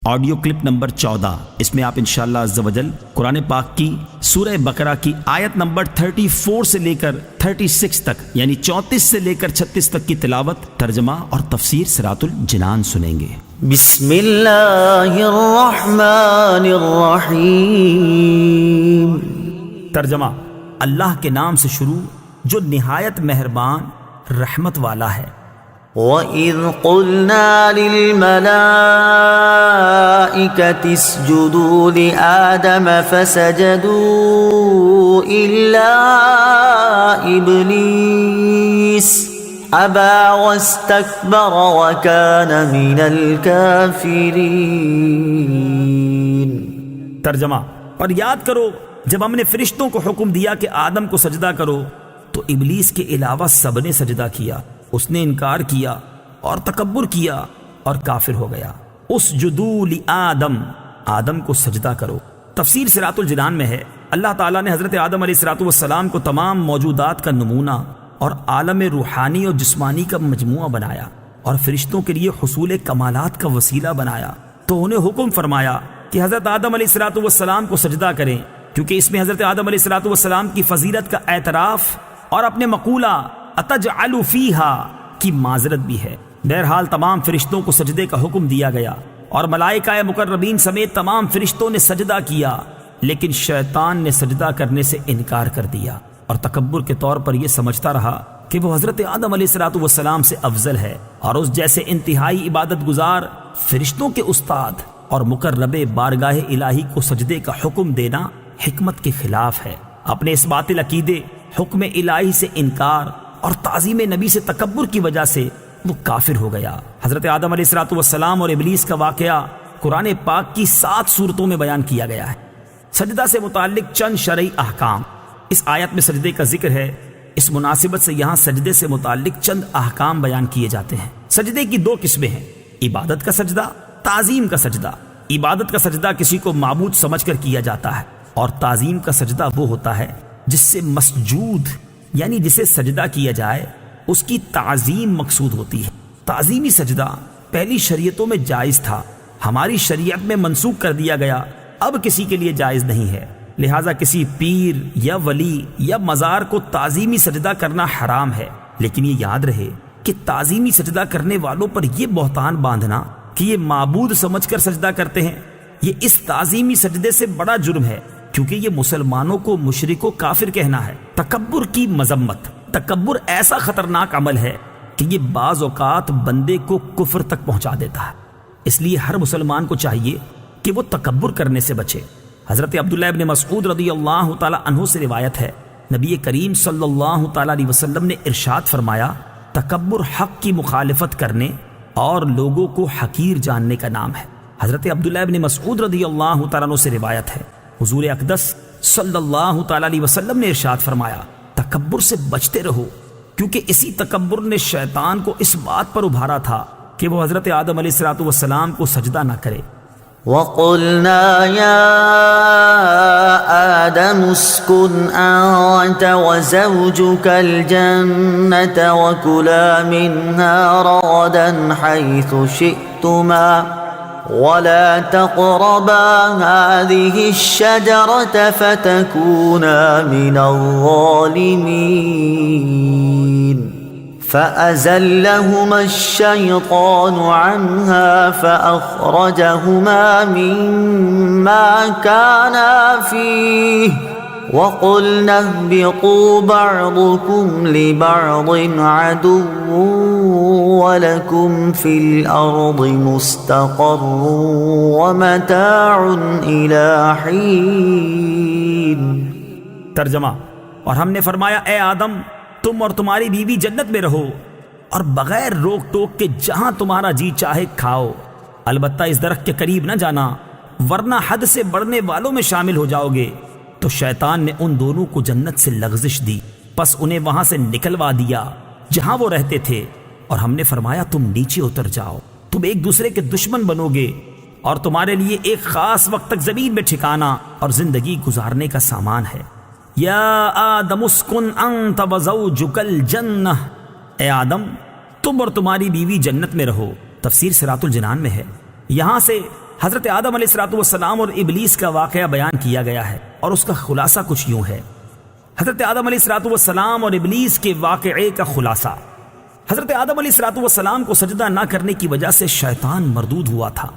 Audio clip number 14۔ اس میں آپ انشاءاللہ عز و جل قرآن پاک کی سورہ بقرہ کی آیت نمبر 34 سے لے کر 36 تک، یعنی 34 سے لے کر 36 تک کی تلاوت، ترجمہ اور تفسیر صراط الجنان سنیں گے۔ بسم اللہ الرحمن الرحیم۔ ترجمہ: اللہ کے نام سے شروع جو نہایت مہربان رحمت والا ہے۔ وَإِذْ قُلْنَا لِلْمَلَائِكَةِ اسْجُدُوا لِآدَمَ فَسَجَدُوا إِلَّا إِبْلِيسَ أَبَى وَاسْتَكْبَرَ وَكَانَ مِنَ الْكَافِرِينَ۔ ترجمہ: اور یاد کرو جب ہم نے فرشتوں کو حکم دیا کہ آدم کو سجدہ کرو تو ابلیس کے علاوہ سب نے سجدہ کیا، اس نے انکار کیا اور تکبر کیا اور کافر ہو گیا۔ اسجدوا لآدم، آدم کو سجدہ کرو۔ تفسیر صراط الجنان میں ہے اللہ تعالیٰ نے حضرت آدم علیہ السلام کو تمام موجودات کا نمونہ اور عالم روحانی اور جسمانی کا مجموعہ بنایا اور فرشتوں کے لیے حصول کمالات کا وسیلہ بنایا، تو انہیں حکم فرمایا کہ حضرت آدم علیہ السلام کو سجدہ کریں، کیونکہ اس میں حضرت آدم علیہ السلام کی فضیلت کا اعتراف اور اپنے مقولہ اتجعل فیہا کی معذرت بھی ہے۔ بہرحال تمام فرشتوں کو سجدے کا حکم دیا گیا اور ملائکہ مقربین سمیت تمام فرشتوں نے سجدہ کیا، لیکن شیطان نے سجدہ کرنے سے انکار کر دیا اور تکبر کے طور پر یہ سمجھتا رہا کہ وہ حضرت آدم علیہ السلام سے افضل ہے اور اس جیسے انتہائی عبادت گزار فرشتوں کے استاد اور مقرب بارگاہ الہی کو سجدے کا حکم دینا حکمت کے خلاف ہے۔ اپنے اس باطل عقیدے، حکم الہی سے انکار اور تعظیم نبی سے تکبر کی وجہ سے وہ کافر ہو گیا۔ حضرت آدم علیہ السلام اور ابلیس کا واقعہ قرآن پاک کی 7 سورتوں میں بیان کیا گیا ہے۔ سجدہ سے متعلق چند شرعی احکام اس آیت میں سجدے کا ذکر ہے، اس مناسبت سے یہاں سجدے سے متعلق چند احکام بیان کیے جاتے ہیں۔ سجدے کی 2 قسمیں ہیں، عبادت کا سجدہ، تعظیم کا سجدہ۔ عبادت کا سجدہ کسی کو معبود سمجھ کر کیا جاتا ہے، اور تعظیم کا سجدہ وہ ہوتا ہے جس سے مسجود یعنی جسے سجدہ کیا جائے اس کی تعظیم مقصود ہوتی ہے۔ تعظیمی سجدہ پہلی شریعتوں میں جائز تھا، ہماری شریعت میں منسوخ کر دیا گیا، اب کسی کے لیے جائز نہیں ہے، لہٰذا کسی پیر یا ولی یا مزار کو تعظیمی سجدہ کرنا حرام ہے۔ لیکن یہ یاد رہے کہ تعظیمی سجدہ کرنے والوں پر یہ بہتان باندھنا کہ یہ معبود سمجھ کر سجدہ کرتے ہیں، یہ اس تعظیمی سجدے سے بڑا جرم ہے، کیونکہ یہ مسلمانوں کو مشرک و کافر کہنا ہے۔ تکبر کی مذمت۔ تکبر ایسا خطرناک عمل ہے کہ یہ بعض اوقات بندے کو کفر تک پہنچا دیتا ہے، اس لیے ہر مسلمان کو چاہیے کہ وہ تکبر کرنے سے بچے۔ حضرت عبداللہ ابن مسعود رضی اللہ تعالی عنہ سے روایت ہے، نبی کریم صلی اللہ تعالی علیہ وسلم نے ارشاد فرمایا، تکبر حق کی مخالفت کرنے اور لوگوں کو حقیر جاننے کا نام ہے۔ حضرت عبداللہ ابن مسعود رضی اللہ تعالی عنہ سے روایت ہے، حضور اقدس صلی اللہ تعالی علیہ وسلم نے ارشاد فرمایا، تکبر سے بچتے رہو، کیونکہ اسی تکبر نے شیطان کو اس بات پر ابھارا تھا کہ وہ حضرت آدم علیہ السلام کو سجدہ نہ کرے۔ وَقُلْنَا يَا آدَمُ اسْكُنْ أَنْتَ وَزَوْجُكَ الْجَنَّةَ وَكُلَا مِنْهَا رَغَدًا حَيْثُ شِئْتُمَا وَلَا تَقْرَبَا هَذِهِ الشَّجَرَةَ فَتَكُونَا مِنَ الظَّالِمِينَ فَأَزَلَّهُمَا الشَّيْطَانُ عَنْهَا فَأَخْرَجَهُمَا مِمَّا كَانَا فِيهِ وَقُلْنَا اهْبِطُوا بَعْضُكُمْ لِبَعْضٍ عَدُوٌّ وَلَكُمْ فِي الْأَرْضِ مُسْتَقَرٌّ وَمَتَاعٌ إِلَى حِينٍ۔ ترجمہ: اور ہم نے فرمایا، اے آدم، تم اور تمہاری بیوی جنت میں رہو اور بغیر روک ٹوک کے جہاں تمہارا جی چاہے کھاؤ، البتہ اس درخت کے قریب نہ جانا ورنہ حد سے بڑھنے والوں میں شامل ہو جاؤ گے۔ تو شیطان نے ان دونوں کو جنت سے لغزش دی، پس انہیں وہاں سے نکلوا دیا جہاں وہ رہتے تھے، اور ہم نے فرمایا تم نیچے اتر جاؤ، تم ایک دوسرے کے دشمن بنو گے اور تمہارے لیے ایک خاص وقت تک زمین میں ٹھکانا اور زندگی گزارنے کا سامان ہے۔ یا آدم اسکن انت وزوجک الجنہ، اے آدم تم اور تمہاری بیوی جنت میں رہو۔ تفسیر صراط الجنان میں ہے، یہاں سے حضرت آدم علیہ الصلوۃ والسلام اور ابلیس کا واقعہ بیان کیا گیا ہے، اور اس کا خلاصہ کچھ یوں ہے۔ حضرت آدم علیہ الصلوۃ والسلام اور ابلیس کے واقعے کا خلاصہ: حضرت آدم علیہ الصلوۃ والسلام کو سجدہ نہ کرنے کی وجہ سے شیطان مردود ہوا تھا،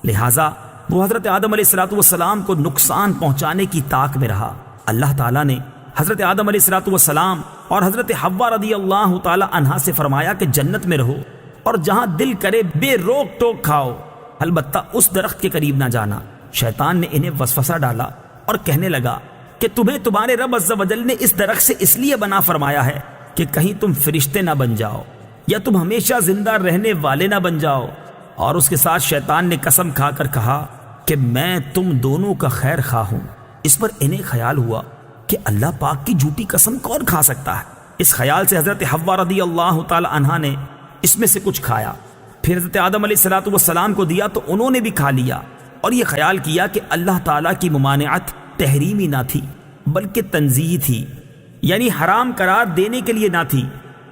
لہٰذا وہ حضرت آدم علیہ الصلوۃ والسلام کو نقصان پہنچانے کی طاق میں رہا۔ اللہ تعالیٰ نے حضرت آدم علیہ الصلوۃ والسلام اور حضرت حوا رضی اللہ تعالی عنہا سے فرمایا کہ جنت میں رہو اور جہاں دل کرے بے روک ٹوک کھاؤ، البتہ اس درخت کے قریب نہ جانا۔ شیطان نے انہیں وسوسہ ڈالا اور کہنے لگا کہ تمہیں تمہارے رب عز و جل نے اس درخت سے اس لیے بنا فرمایا ہے کہ کہیں تم فرشتے نہ بن جاؤ یا تم ہمیشہ زندہ رہنے والے نہ بن جاؤ۔ اور اس کے ساتھ شیطان نے قسم کھا کر کہا کہ میں تم دونوں کا خیر خواہ ہوں۔ اس پر انہیں خیال ہوا کہ اللہ پاک کی جھوٹی قسم کون کھا سکتا ہے۔ اس خیال سے حضرت حوا رضی اللہ تعالی عنہا نے اس میں سے کچھ کھایا، پھر حضرت آدم علیہ الصلوۃ والسلام کو دیا تو انہوں نے بھی کھا لیا، اور یہ خیال کیا کہ اللہ تعالیٰ کی ممانعت تحریمی نہ تھی بلکہ تنزیہی تھی، یعنی حرام قرار دینے کے لیے نہ تھی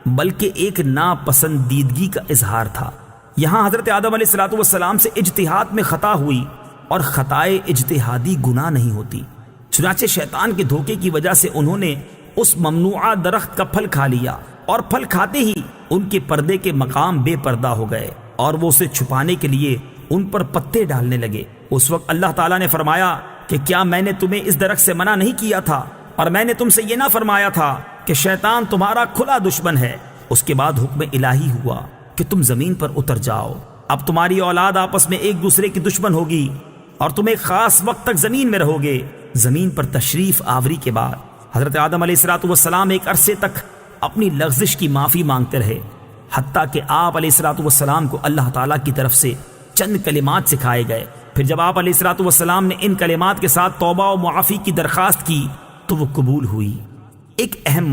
بلکہ ایک ناپسندیدگی کا اظہار تھا۔ یہاں حضرت آدم علیہ الصلوۃ والسلام سے اجتہاد میں خطا ہوئی، اور خطائے اجتہادی گناہ نہیں ہوتی، چنانچہ شیطان کے دھوکے کی وجہ سے انہوں نے اس ممنوعہ درخت کا پھل کھا لیا، اور پھل کھاتے ہی ان کے پردے کے مقام بے پردہ ہو گئے، اور وہ اسے چھپانے کے لیے ان پر پتے ڈالنے لگے۔ اس وقت اللہ تعالیٰ نے فرمایا کہ کیا میں نے تمہیں اس درخت سے منع نہیں کیا تھا، اور میں نے تم سے یہ نہ فرمایا تھا کہ شیطان تمہارا کھلا دشمن ہے؟ اس کے بعد حکم الہی ہوا کہ تم زمین پر اتر جاؤ، اب تمہاری اولاد آپس میں ایک دوسرے کی دشمن ہوگی، اور تم ایک خاص وقت تک زمین میں رہو گے۔ زمین پر تشریف آوری کے بعد حضرت آدم علیہ الصلوۃ والسلام ایک عرصے تک اپنی لغزش کی معافی مانگتے رہے، حتیٰ کہ آپ علیہ الصلوۃ والسلام کو اللہ تعالیٰ کی طرف سے چند کلمات سکھائے گئے۔ پھر جب آپ علیہ الصلوۃ والسلام نے ان کلمات کے ساتھ توبہ و معافی کی درخواست کی تو وہ قبول ہوئی۔ ایک اہم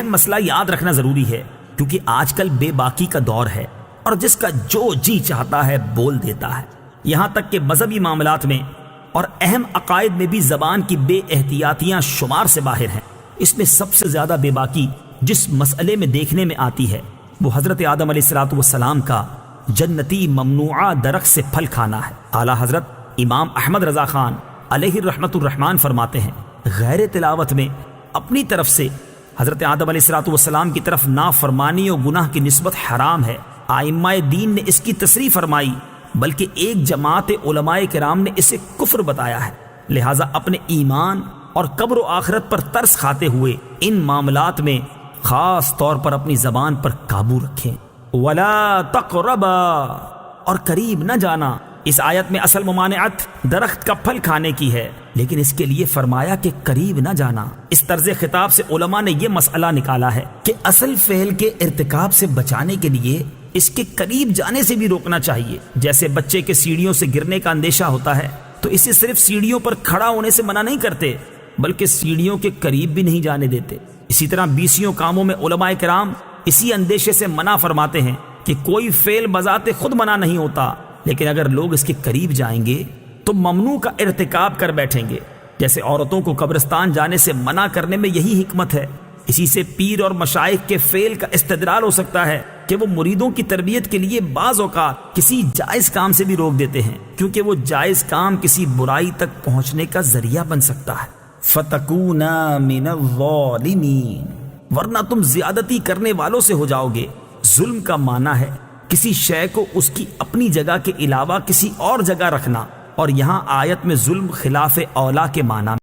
مسئلہ یاد رکھنا ضروری ہے، کیونکہ آج کل بے باکی کا دور ہے، اور جس کا جو جی چاہتا ہے بول دیتا ہے، یہاں تک کہ مذہبی معاملات میں اور اہم عقائد میں بھی زبان کی بے احتیاطیاں شمار سے باہر ہیں۔ اس میں سب سے زیادہ بے باکی جس مسئلے میں دیکھنے میں آتی ہے وہ حضرت آدم علیہ الصلوۃ والسلام کا جنتی ممنوعہ درخت سے پھل کھانا ہے۔ اعلیٰ حضرت امام احمد رضا خان علیہ رحمت الرحمان فرماتے ہیں، غیر تلاوت میں اپنی طرف سے حضرت آدم علیہ الصلوۃ والسلام کی طرف نافرمانی و گناہ کی نسبت حرام ہے۔ ائمہ دین نے اس کی تصریح فرمائی، بلکہ ایک جماعت علماء کرام نے اسے کفر بتایا ہے۔ لہٰذا اپنے ایمان اور قبر و آخرت پر ترس کھاتے ہوئے ان معاملات میں خاص طور پر اپنی زبان پر قابو رکھیں۔ وَلَا تَقْرَبَا، اور قریب نہ جانا۔ اس آیت میں اصل ممانعت درخت کا پھل کھانے کی ہے، لیکن اس کے لیے فرمایا کہ قریب نہ جانا۔ اس طرز خطاب سے علماء نے یہ مسئلہ نکالا ہے کہ اصل فعل کے ارتکاب سے بچانے کے لیے اس کے قریب جانے سے بھی روکنا چاہیے۔ جیسے بچے کے سیڑھیوں سے گرنے کا اندیشہ ہوتا ہے تو اسے صرف سیڑھیوں پر کھڑا ہونے سے منع نہیں کرتے، بلکہ سیڑھیوں کے قریب بھی نہیں جانے دیتے۔ اسی طرح بیسیوں کاموں میں علماء کرام اسی اندیشے سے منع فرماتے ہیں کہ کوئی فعل بذات خود منع نہیں ہوتا، لیکن اگر لوگ اس کے قریب جائیں گے تو ممنوع کا ارتکاب کر بیٹھیں گے۔ جیسے عورتوں کو قبرستان جانے سے منع کرنے میں یہی حکمت ہے۔ اسی سے پیر اور مشائخ کے فعل کا استدلال ہو سکتا ہے کہ وہ مریدوں کی تربیت کے لیے بعض اوقات کسی جائز کام سے بھی روک دیتے ہیں، کیونکہ وہ جائز کام کسی برائی تک پہنچنے کا ذریعہ بن سکتا ہے۔ فَتَكُونَا مِنَ الظَّالِمِينَ، ورنہ تم زیادتی کرنے والوں سے ہو جاؤ گے۔ ظلم کا معنی ہے کسی شے کو اس کی اپنی جگہ کے علاوہ کسی اور جگہ رکھنا، اور یہاں آیت میں ظلم خلاف اولا کے معنی